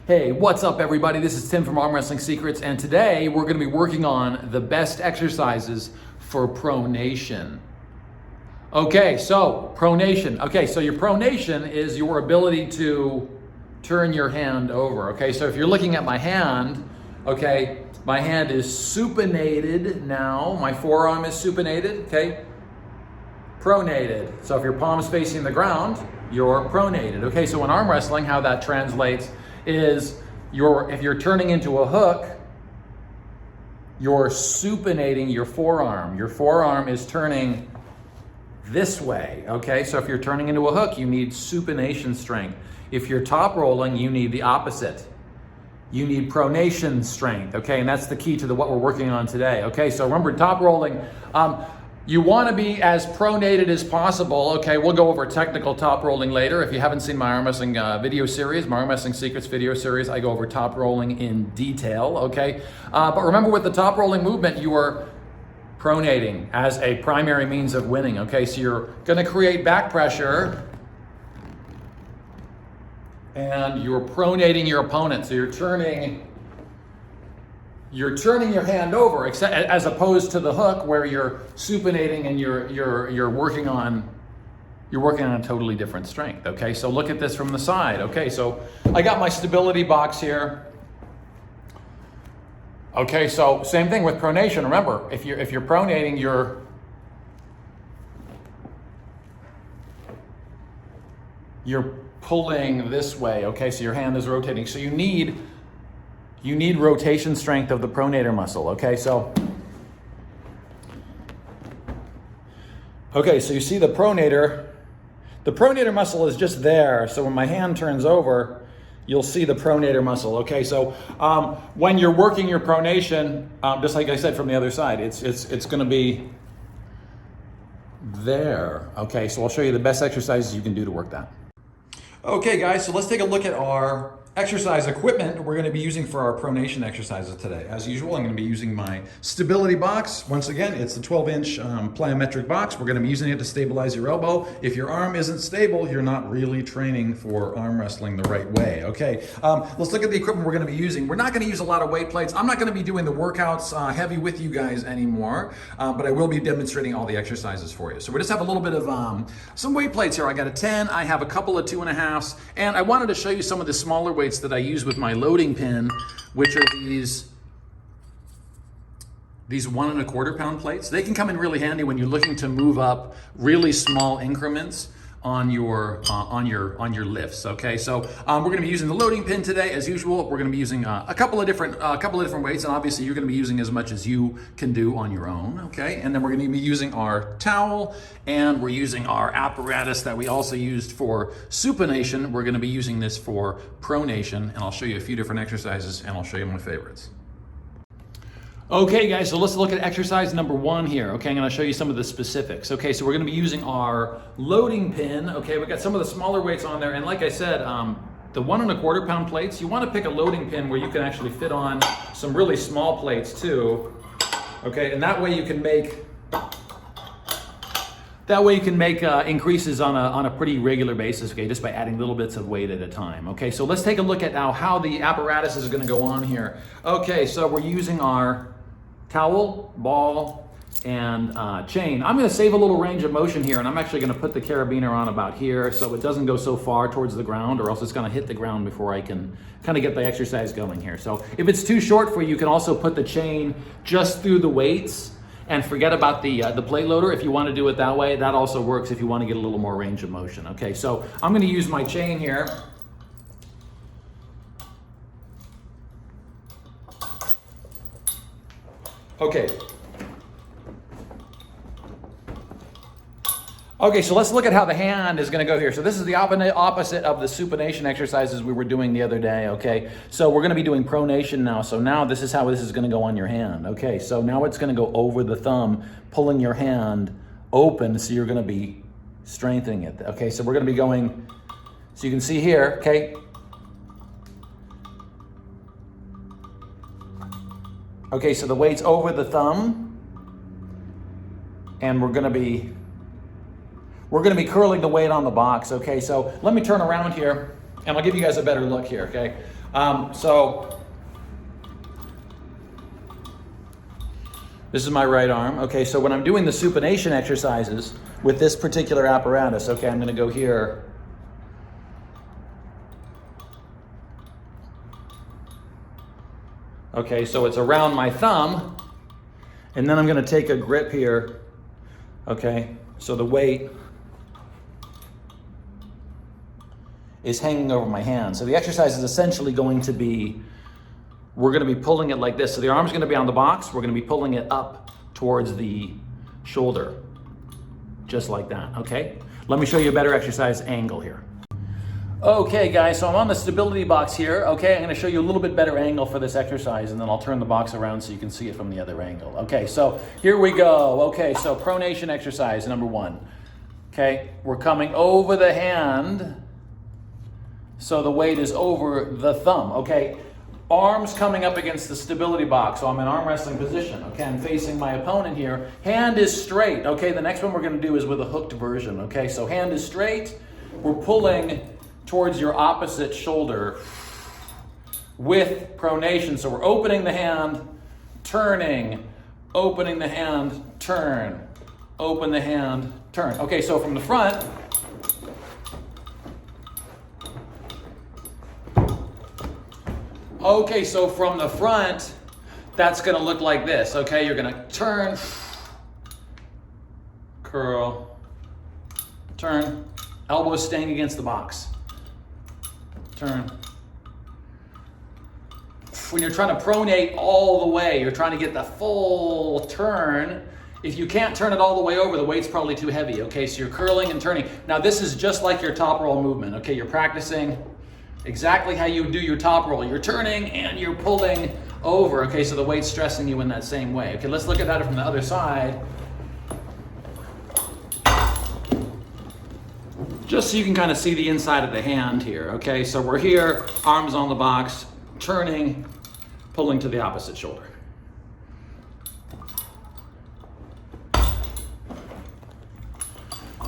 Hey, what's up everybody? This is Tim from Arm Wrestling Secrets, and today we're going to be working on the best exercises for pronation. Okay, so pronation. Okay, so your pronation is your ability to turn your hand over. Okay, so if you're looking at my hand, okay, my hand is supinated now. My forearm is supinated, okay? Pronated. So if your palm's facing the ground, you're pronated. Okay, so in arm wrestling, how that translates is if you're turning into a hook, you're supinating your forearm. Your forearm is turning this way, okay? So if you're turning into a hook, you need supination strength. If you're top rolling, you need the opposite. You need pronation strength, okay? And that's the key to what we're working on today, okay? So remember, top rolling, you want to be as pronated as possible. Okay, we'll go over technical top rolling later. If you haven't seen my arm wrestling video series, my Arm Wrestling Secrets video series, I go over top rolling in detail, okay? But remember, with the top rolling movement, you are pronating as a primary means of winning, okay? So you're going to create back pressure and you're pronating your opponent. So you're turning your hand over, as opposed to the hook where you're supinating and you're working on a totally different strength. Okay, so look at this from the side. Okay, so I got my stability box here. Okay, so same thing with pronation. Remember, if you're pronating, you're pulling this way. Okay, so your hand is rotating. So you need rotation strength of the pronator muscle, okay? So you see the pronator muscle is just there. So when my hand turns over, you'll see the pronator muscle, okay? So when you're working your pronation, just like I said from the other side, it's gonna be there, okay? So I'll show you the best exercises you can do to work that. Okay guys, so let's take a look at our exercise equipment we're going to be using for our pronation exercises today. As usual, I'm going to be using my stability box. Once again, it's the 12-inch plyometric box. We're going to be using it to stabilize your elbow. If your arm isn't stable, you're not really training for arm wrestling the right way. Okay, let's look at the equipment we're going to be using. We're not going to use a lot of weight plates. I'm not going to be doing the workouts heavy with you guys anymore, but I will be demonstrating all the exercises for you. So we just have a little bit of some weight plates here. I got a 10, I have a couple of 2.5s, and I wanted to show you some of the smaller weights that I use with my loading pin, which are these 1 1/4 pound plates. They can come in really handy when you're looking to move up really small increments on your lifts. Okay, so we're going to be using the loading pin today. As usual, we're going to be using a couple of different weights, and obviously you're going to be using as much as you can do on your own. Okay, and then we're going to be using our towel, and we're using our apparatus that we also used for supination. We're going to be using this for pronation, and I'll show you a few different exercises, and I'll show you my favorites. Okay guys, so let's look at exercise number 1 here. Okay, I'm going to show you some of the specifics. Okay, so we're going to be using our loading pin. Okay, we've got some of the smaller weights on there, and like I said, the 1 1/4 pound plates, you want to pick a loading pin where you can actually fit on some really small plates too. Okay, and that way you can make increases on a pretty regular basis, okay, just by adding little bits of weight at a time. Okay, so let's take a look at now how the apparatus is going to go on here. Okay, so we're using our towel, ball, and chain. I'm going to save a little range of motion here, and I'm actually going to put the carabiner on about here so it doesn't go so far towards the ground, or else it's going to hit the ground before I can kind of get the exercise going here. So if it's too short for you, you can also put the chain just through the weights and forget about the plate loader. If you want to do it that way, that also works if you want to get a little more range of motion. Okay, so I'm going to use my chain here. Okay, so let's look at how the hand is going to go here. So this is the opposite of the supination exercises we were doing the other day, okay? So we're going to be doing pronation now. So now this is how this is going to go on your hand, okay? So now it's going to go over the thumb, pulling your hand open, so you're going to be strengthening it, okay? So we're going to be going, so you can see here, okay? Okay, so the weight's over the thumb, and we're going to be curling the weight on the box. Okay, so let me turn around here. And I'll give you guys a better look here, okay? So this is my right arm. Okay, so when I'm doing the supination exercises with this particular apparatus, okay, I'm gonna go here. Okay, so it's around my thumb, and then I'm gonna take a grip here, okay? So the weight is hanging over my hand. So the exercise is essentially going to be, we're gonna be pulling it like this. So the arm's gonna be on the box, we're gonna be pulling it up towards the shoulder, just like that, okay? Let me show you a better exercise angle here. Okay guys, so I'm on the stability box here, okay? I'm gonna show you a little bit better angle for this exercise, and then I'll turn the box around so you can see it from the other angle. Okay, so here we go. Okay, so pronation exercise number 1. Okay, we're coming over the hand, so the weight is over the thumb, okay? Arms coming up against the stability box, so I'm in arm wrestling position, okay? I'm facing my opponent here. Hand is straight, okay? The next one we're gonna do is with a hooked version, okay? So hand is straight, we're pulling towards your opposite shoulder with pronation. So we're opening the hand, turning, opening the hand, turn, open the hand, turn. Okay, so from the front, okay, so from the front, that's gonna look like this, okay? You're gonna turn, curl, turn, elbows staying against the box. Turn. When you're trying to pronate all the way, you're trying to get the full turn. If you can't turn it all the way over, the weight's probably too heavy, okay? So you're curling and turning. Now this is just like your top roll movement, okay? You're practicing exactly how you do your top roll. You're turning and you're pulling over, okay? So the weight's stressing you in that same way. Okay, let's look at that from the other side. Just so you can kind of see the inside of the hand here, okay? So we're here, arms on the box, turning, pulling to the opposite shoulder.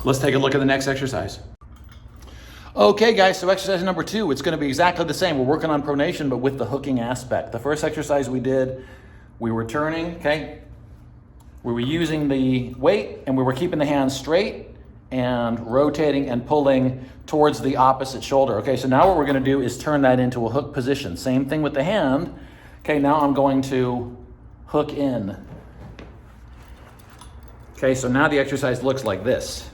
Let's take a look at the next exercise. Okay guys, so exercise number 2, it's gonna be exactly the same. We're working on pronation, but with the hooking aspect. The first exercise we did, we were turning, okay? We were using the weight and we were keeping the hands straight and rotating and pulling towards the opposite shoulder. Okay, so now what we're gonna do is turn that into a hook position. Same thing with the hand. Okay, now I'm going to hook in. Okay, so now the exercise looks like this.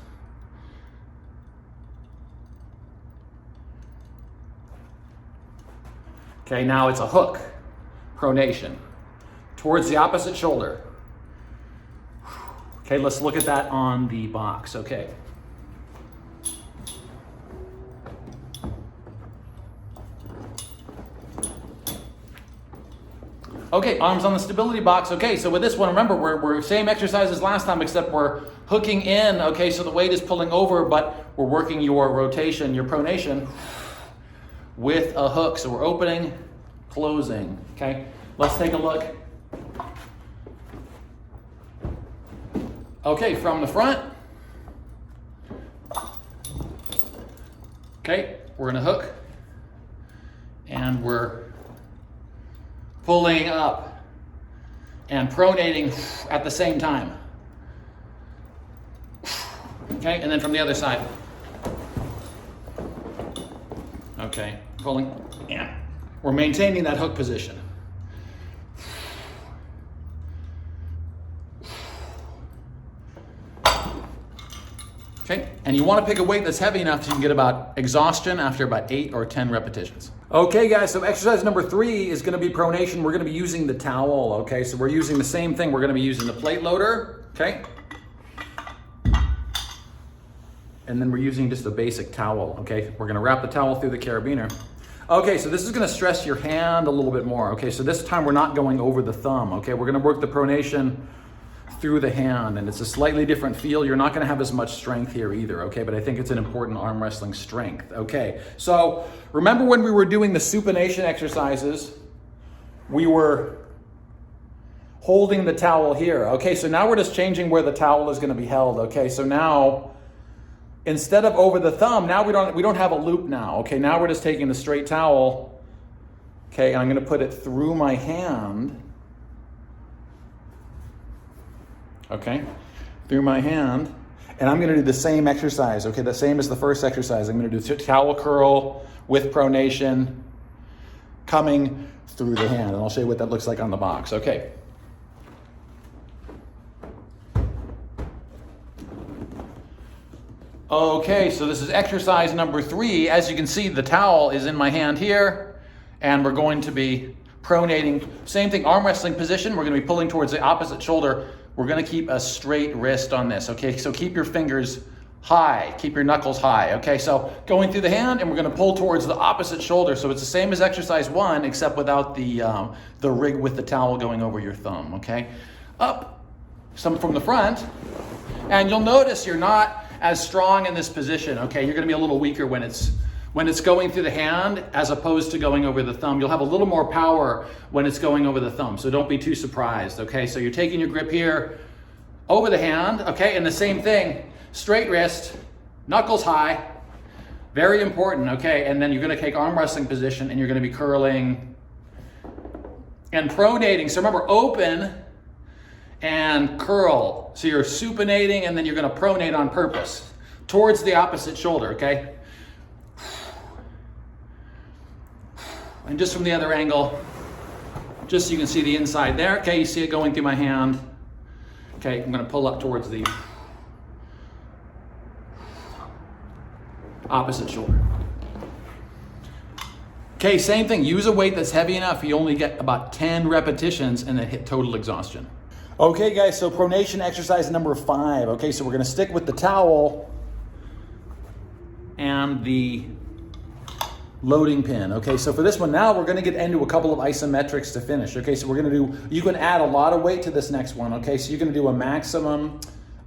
Okay, now it's a hook, pronation, towards the opposite shoulder. Okay, let's look at that on the box, okay. Okay, arms on the stability box. Okay, so with this one, remember, we're same exercise as last time, except we're hooking in. Okay, so the weight is pulling over, but we're working your rotation, your pronation, with a hook. So we're opening, closing. Okay, let's take a look. Okay, from the front. Okay, we're gonna hook, and we're pulling up and pronating at the same time. Okay, and then from the other side. Okay, pulling, and we're maintaining that hook position. Okay, and you want to pick a weight that's heavy enough so you can get about exhaustion after about 8 or 10 repetitions. Okay guys, so exercise number 3 is going to be pronation. We're going to be using the towel, okay? So we're using the same thing. We're going to be using the plate loader, okay? And then we're using just a basic towel, okay? We're going to wrap the towel through the carabiner. Okay, so this is going to stress your hand a little bit more, okay? So this time we're not going over the thumb, okay? We're going to work the pronation through the hand, and it's a slightly different feel. You're not going to have as much strength here either, okay? But I think it's an important arm wrestling strength, okay? So remember when we were doing the supination exercises, we were holding the towel here, okay? So now we're just changing where the towel is going to be held, okay? So now instead of over the thumb, now we don't have a loop now. Okay, now we're just taking the straight towel. Okay, and I'm going to put it through my hand. Okay, through my hand. And I'm going to do the same exercise, okay? The same as the first exercise. I'm going to do towel curl with pronation coming through the hand. And I'll show you what that looks like on the box, okay? Okay, so this is exercise number 3. As you can see, the towel is in my hand here, and we're going to be pronating. Same thing, arm wrestling position. We're going to be pulling towards the opposite shoulder. We're going to keep a straight wrist on this, okay? So keep your fingers high, keep your knuckles high, okay? So going through the hand, and we're going to pull towards the opposite shoulder. So it's the same as exercise 1, except without the rig with the towel going over your thumb, okay? Up, some from the front, and you'll notice you're not as strong in this position, okay? You're going to be a little weaker when it's going through the hand as opposed to going over the thumb. You'll have a little more power when it's going over the thumb, so don't be too surprised, okay? So you're taking your grip here over the hand, okay? And the same thing, straight wrist, knuckles high, very important, okay? And then you're going to take arm wrestling position and you're going to be curling and pronating. So remember, open and curl. So you're supinating and then you're going to pronate on purpose towards the opposite shoulder, okay? And just from the other angle, just so you can see the inside there. Okay, you see it going through my hand. Okay, I'm going to pull up towards the opposite shoulder. Okay, same thing. Use a weight that's heavy enough. You only get about 10 repetitions and then hit total exhaustion. Okay, guys, so pronation exercise number 5. Okay, so we're going to stick with the towel and the loading pin. Okay, so for this one now, we're going to get into a couple of isometrics to finish. Okay, so we're going to do, you can add a lot of weight to this next one. Okay, so you're going to do a maximum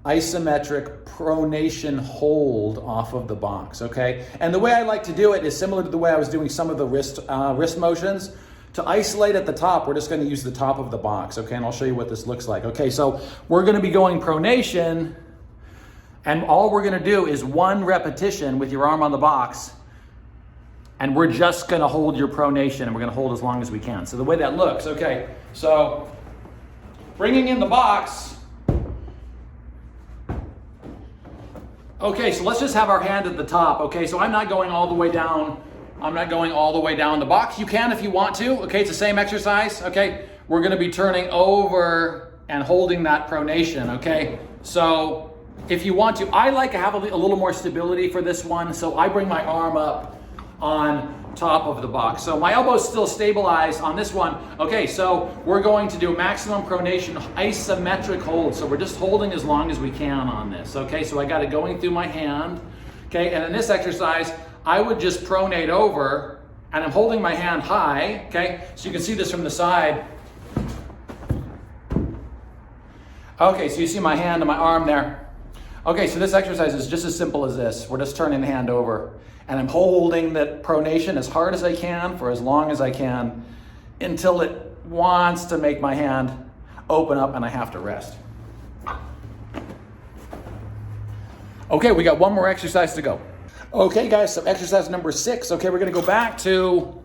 isometric pronation hold off of the box. Okay, and the way I like to do it is similar to the way I was doing some of the wrist motions. To isolate at the top, we're just going to use the top of the box. Okay, and I'll show you what this looks like. Okay, so we're going to be going pronation, and all we're going to do is 1 repetition with your arm on the box. And we're just going to hold your pronation, and we're going to hold as long as we can. So the way that looks, okay, so bringing in the box. Okay, so let's just have our hand at the top. Okay, so I'm not going all the way down. I'm not going all the way down the box. You can if you want to. Okay, it's the same exercise. Okay, we're going to be turning over and holding that pronation. Okay, so if you want to, I like to have a little more stability for this one. So I bring my arm up on top of the box. So my elbow's still stabilized on this one. Okay, so we're going to do maximum pronation isometric hold. So we're just holding as long as we can on this. Okay, so I got it going through my hand. Okay, and in this exercise, I would just pronate over and I'm holding my hand high. Okay, so you can see this from the side. Okay, so you see my hand and my arm there. Okay, so this exercise is just as simple as this. We're just turning the hand over. And I'm holding that pronation as hard as I can for as long as I can until it wants to make my hand open up and I have to rest. Okay, we got one more exercise to go. Okay, guys, so exercise number 6. Okay, we're going to go back to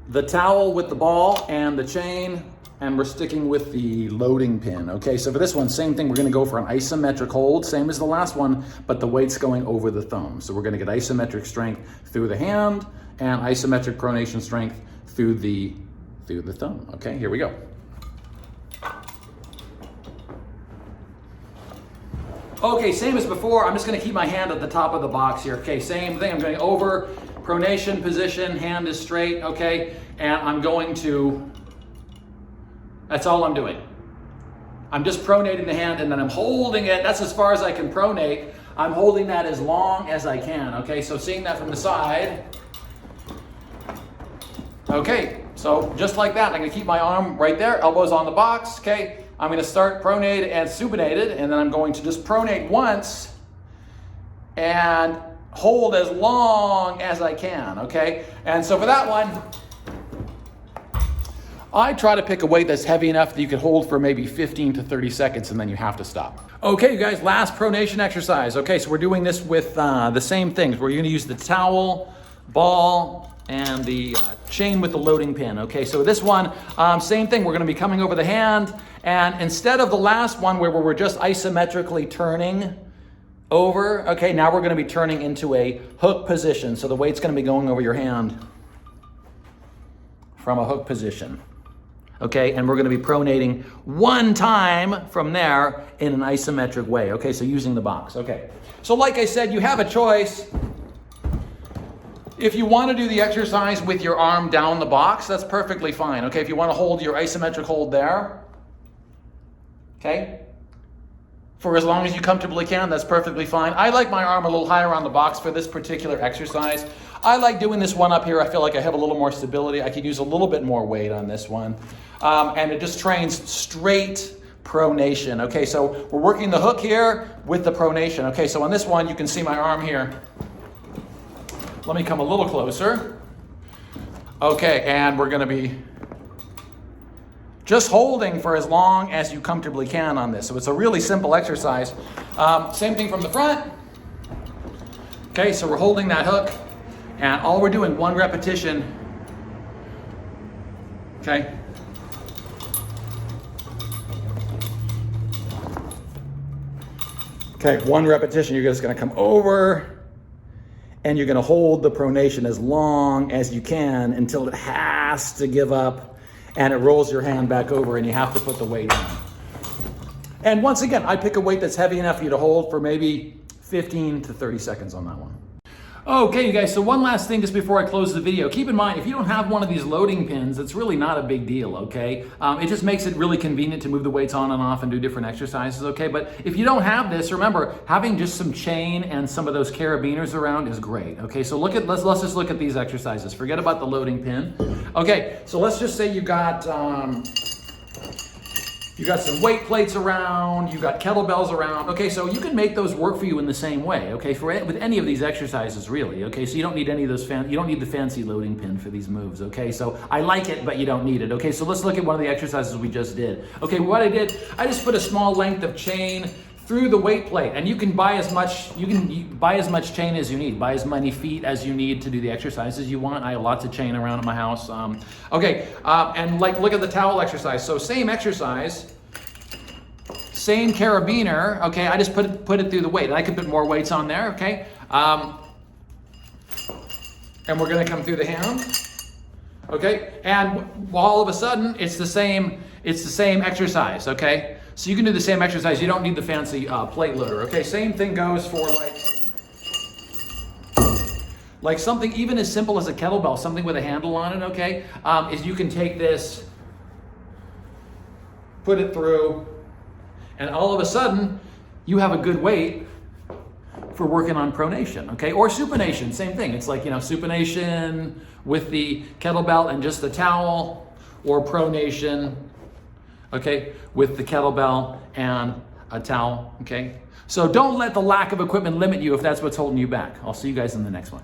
the towel with the ball and the chain, and we're sticking with the loading pin. Okay, so for this one, same thing. We're going to go for an isometric hold, same as the last one, but the weight's going over the thumb. So we're going to get isometric strength through the hand and isometric pronation strength through the thumb. Okay, here we go. Okay, same as before. I'm just going to keep my hand at the top of the box here. Okay, same thing. I'm going over pronation position, hand is straight. Okay, and I'm going to. That's all I'm doing. I'm just pronating the hand and then I'm holding it. That's as far as I can pronate. I'm holding that as long as I can. Okay, so seeing that from the side. Okay, so just like that, I'm going to keep my arm right there, elbows on the box. Okay, I'm going to start pronated and supinated, and then I'm going to just pronate once and hold as long as I can. Okay, and so for that one, I try to pick a weight that's heavy enough that you can hold for maybe 15 to 30 seconds and then you have to stop. Okay, you guys, last pronation exercise. Okay, so we're doing this with the same things. We're gonna use the towel, ball, and the chain with the loading pin. Okay, so this one, same thing. We're gonna be coming over the hand, and instead of the last one where we're just isometrically turning over, okay, now we're gonna be turning into a hook position. So the weight's gonna be going over your hand from a hook position. Okay, and we're gonna be pronating one time from there in an isometric way. Okay, so using the box. Okay, so like I said, you have a choice. If you want to do the exercise with your arm down the box, that's perfectly fine. Okay, if you want to hold your isometric hold there, okay, for as long as you comfortably can, that's perfectly fine. I like my arm a little higher on the box for this particular exercise. I like doing this one up here. I feel like I have a little more stability. I could use a little bit more weight on this one. And it just trains straight pronation. Okay, so we're working the hook here with the pronation. Okay, so on this one, you can see my arm here. Let me come a little closer. Okay, and we're gonna be just holding for as long as you comfortably can on this. So it's a really simple exercise. Same thing from the front. Okay, so we're holding that hook, and all we're doing, one repetition. Okay. Okay, one repetition. You're just gonna come over, and you're gonna hold the pronation as long as you can until it has to give up, and it rolls your hand back over and you have to put the weight on. And once again, I pick a weight that's heavy enough for you to hold for maybe 15 to 30 seconds on that one. Okay, you guys, so one last thing just before I close the video. Keep in mind, if you don't have one of these loading pins, it's really not a big deal, okay? It just makes it really convenient to move the weights on and off and do different exercises, okay? But if you don't have this, remember, having just some chain and some of those carabiners around is great, okay? So let's just look at these exercises. Forget about the loading pin. Okay, so let's just say you got some weight plates around, you got kettlebells around. Okay, so you can make those work for you in the same way, okay, with any of these exercises really, okay? So you don't need any of those, you don't need the fancy loading pin for these moves, okay? So I like it, but you don't need it, okay? So let's look at one of the exercises we just did. Okay, what I did, I just put a small length of chain through the weight plate, and you can buy as much chain as you need, buy as many feet as you need to do the exercises you want. I have lots of chain around at my house. And like, look at the towel exercise. So same exercise, same carabiner, okay, I just put it through the weight, and I can put more weights on there, okay? And we're gonna come through the hand, okay? And all of a sudden, it's the same exercise, okay? So you can do the same exercise. You don't need the fancy plate loader, okay? Same thing goes for like something even as simple as a kettlebell, something with a handle on it, okay? Is you can take this, put it through, and all of a sudden, you have a good weight for working on pronation, okay? Or supination, same thing. It's like, supination with the kettlebell and just the towel, or pronation, okay, with the kettlebell and a towel, okay? So don't let the lack of equipment limit you if that's what's holding you back. I'll see you guys in the next one.